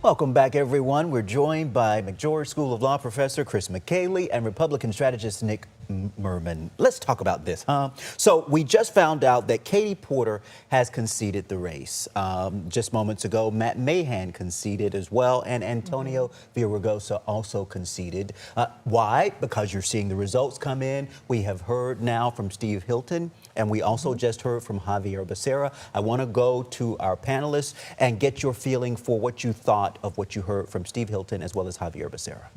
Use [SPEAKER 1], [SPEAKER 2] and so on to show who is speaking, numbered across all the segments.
[SPEAKER 1] Welcome back, everyone. We're joined by McGeorge School of Law professor Chris McCaley and Republican strategist Nick Merman. Let's talk about this, huh? So we just found out that Katie Porter has conceded the race. Just moments ago, Matt Mahan conceded as well, and Antonio Villaraigosa also conceded. Why? Because you're seeing the results come in. We have heard now from Steve Hilton, and we also just heard from Xavier Becerra. I want to go to our panelists and get your feeling for what you thought of what you heard from Steve Hilton as well as Xavier Becerra.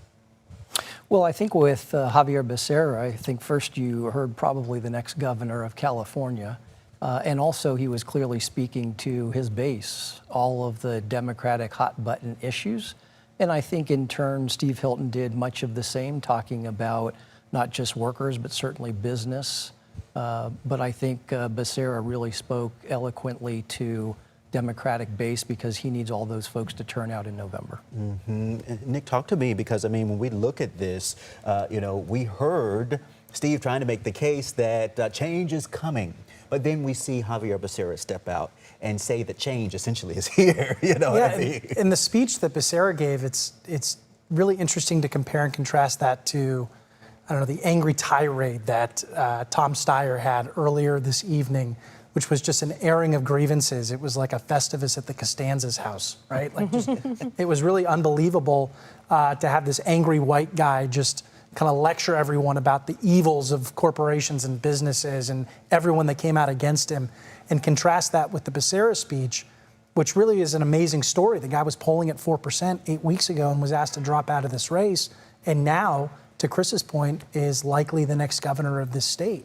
[SPEAKER 2] Well, I think with Xavier Becerra, I think first you heard probably the next governor of California. And also he was clearly speaking to his base, all of the Democratic hot button issues. And I think in turn, Steve Hilton did much of the same, talking about not just workers, but certainly business. But I think Becerra really spoke eloquently to Democratic base because he needs all those folks to turn out in November.
[SPEAKER 1] Nick, talk to me, because I mean, when we look at this, we heard Steve trying to make the case that change is coming, but then we see Xavier Becerra step out and say that change essentially is here. You know what I mean?
[SPEAKER 3] In the speech that Becerra gave, it's really interesting to compare and contrast that to, I don't know, the angry tirade that Tom Steyer had earlier this evening, which was just an airing of grievances. It was like a Festivus at the Costanza's house, right? Like, just, it was really unbelievable to have this angry white guy just kind of lecture everyone about the evils of corporations and businesses and everyone that came out against him, and contrast that with the Becerra speech, which really is an amazing story. The guy was polling at 4% 8 weeks ago and was asked to drop out of this race, and now, to Chris's point, is likely the next governor of this state.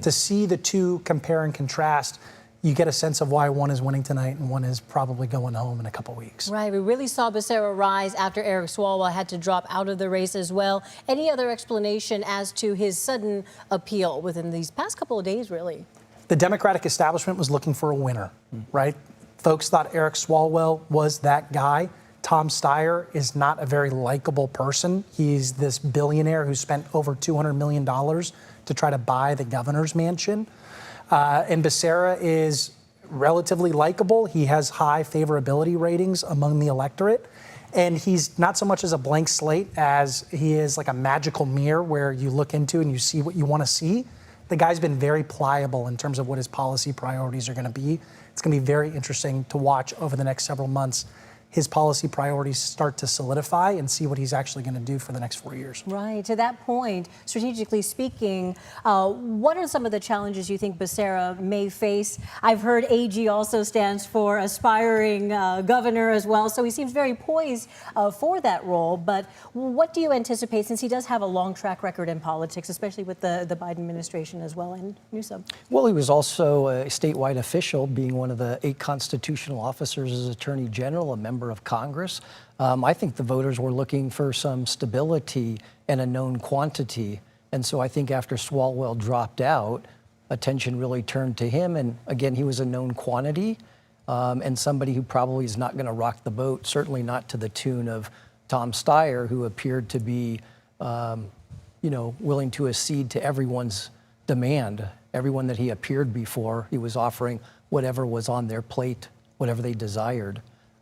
[SPEAKER 3] To see the two compare and contrast, you get a sense of why one is winning tonight and one is probably going home in a couple weeks.
[SPEAKER 4] Right, we really saw Becerra rise after Eric Swalwell had to drop out of the race as well. Any other explanation as to his sudden appeal within these past couple of days, really?
[SPEAKER 3] The Democratic establishment was looking for a winner, right? Folks thought Eric Swalwell was that guy. Tom Steyer is not a very likable person. He's this billionaire who spent over $200 million to try to buy the governor's mansion. And Becerra is relatively likable. He has high favorability ratings among the electorate. And he's not so much as a blank slate as he is like a magical mirror where you look into and you see what you want to see. The guy's been very pliable in terms of what his policy priorities are going to be. It's going to be very interesting to watch over the next several months his policy priorities start to solidify and see what he's actually going to do for the next 4 years.
[SPEAKER 4] Right. To that point, strategically speaking, what are some of the challenges you think Becerra may face? I've heard AG also stands for aspiring governor as well, so he seems very poised for that role. But what do you anticipate, since he does have a long track record in politics, especially with the Biden administration as well, and Newsom?
[SPEAKER 2] Well, he was also a statewide official, being one of the 8 constitutional officers as Attorney General, a member of Congress. I think the voters were looking for some stability and a known quantity. And so I think after Swalwell dropped out, attention really turned to him. And again, he was a known quantity and somebody who probably is not going to rock the boat, certainly not to the tune of Tom Steyer, who appeared to be, willing to accede to everyone's demand. Everyone that he appeared before, he was offering whatever was on their plate, whatever they desired.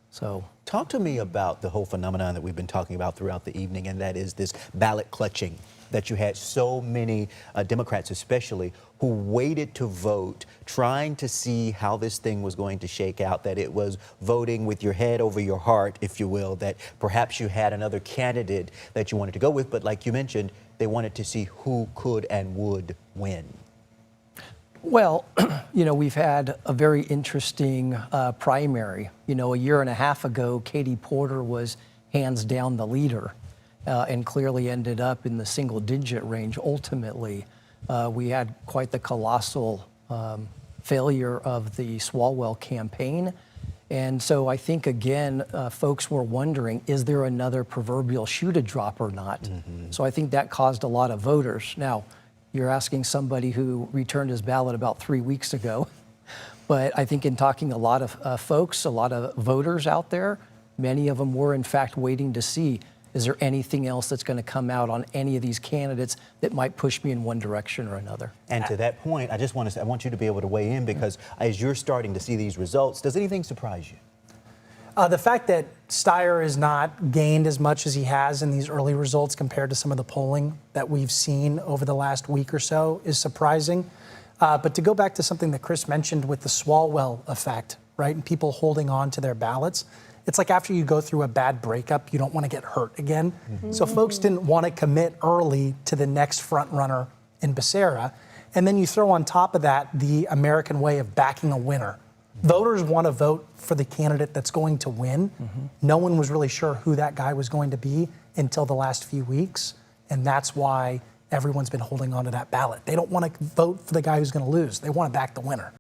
[SPEAKER 2] So,
[SPEAKER 1] talk to me about the whole phenomenon that we've been talking about throughout the evening, and that is this ballot clutching, that you had so many Democrats especially who waited to vote, trying to see how this thing was going to shake out, that it was voting with your head over your heart, if you will, that perhaps you had another candidate that you wanted to go with, but like you mentioned, they wanted to see who could and would win.
[SPEAKER 2] Well, we've had a very interesting primary. A year and a half ago, Katie Porter was hands down the leader and clearly ended up in the single-digit range. Ultimately, we had quite the colossal failure of the Swalwell campaign. And so I think, again, folks were wondering, is there another proverbial shoe to drop or not? So I think that caused a lot of voters. Now, you're asking somebody who returned his ballot about 3 weeks ago. But I think in talking a lot of folks, a lot of voters out there, many of them were in fact waiting to see, is there anything else that's going to come out on any of these candidates that might push me in one direction or another?
[SPEAKER 1] And to that point, I want you to be able to weigh in, because as you're starting to see these results, does anything surprise you?
[SPEAKER 3] The fact that Steyer has not gained as much as he has in these early results compared to some of the polling that we've seen over the last week or so is surprising. But to go back to something that Chris mentioned with the Swalwell effect, right, and people holding on to their ballots, it's like after you go through a bad breakup, you don't want to get hurt again. So folks didn't want to commit early to the next front runner in Becerra. And then you throw on top of that the American way of backing a winner. Voters want to vote for the candidate that's going to win. No one was really sure who that guy was going to be until the last few weeks. And that's why everyone's been holding on to that ballot. They don't want to vote for the guy who's going to lose. They want to back the winner.